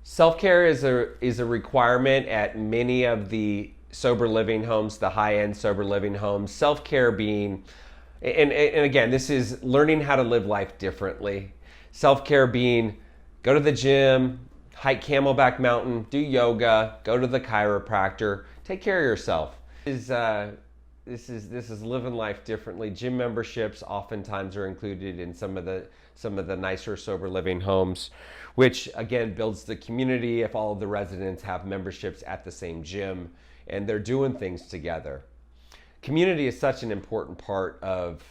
Self-care is a requirement at many of the sober living homes, the high-end sober living homes. Self-care being, and again, this is learning how to live life differently. Self-care being go to the gym, hike Camelback Mountain, do yoga, go to the chiropractor, take care of yourself. This is living life differently. Gym memberships oftentimes are included in some of the nicer sober living homes, which again builds the community if all of the residents have memberships at the same gym and they're doing things together. Community is such an important part of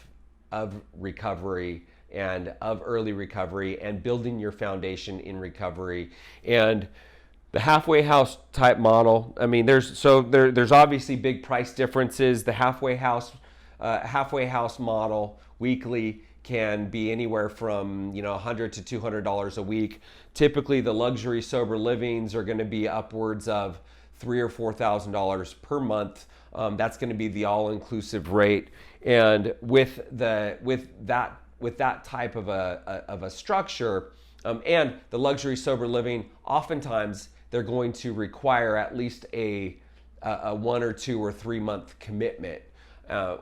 recovery and of early recovery and building your foundation in recovery. And the halfway house type model, I mean, there's obviously big price differences. The halfway house model weekly can be anywhere from $100 to $200 a week. Typically, the luxury sober livings are going to be upwards of $3,000 or $4,000 per month. That's going to be the all-inclusive rate. And with that type of a structure, and the luxury sober living, oftentimes they're going to require at least a 1 or 2 or 3 month commitment,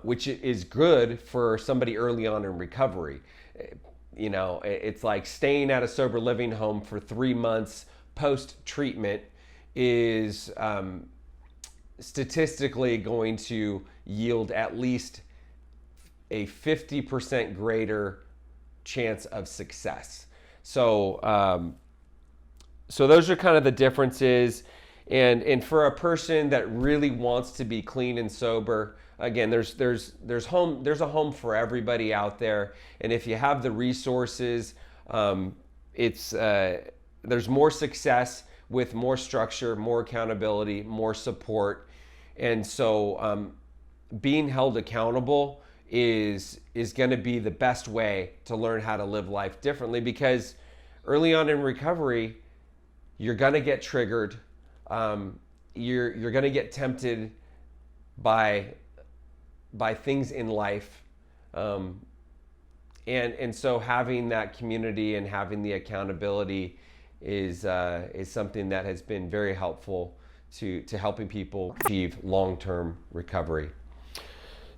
which is good for somebody early on in recovery. It's like staying at a sober living home for 3 months post-treatment is statistically going to yield at least a 50% greater chance of success. So those are kind of the differences. And for a person that really wants to be clean and sober, again, there's a home for everybody out there. And if you have the resources, there's more success with more structure, more accountability, more support. And so being held accountable is going to be the best way to learn how to live life differently, because early on in recovery, you're going to get triggered. You're going to get tempted by things in life. And so having that community and having the accountability is something that has been very helpful to helping people achieve long-term recovery.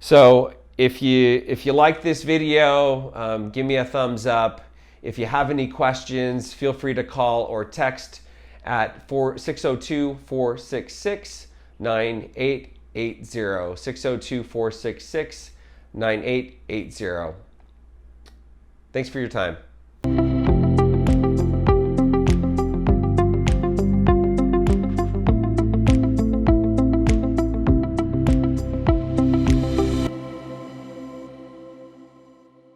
So if you like this video, give me a thumbs up. If you have any questions, feel free to call or text at 602-466-9880, 602-466-9880. Thanks for your time.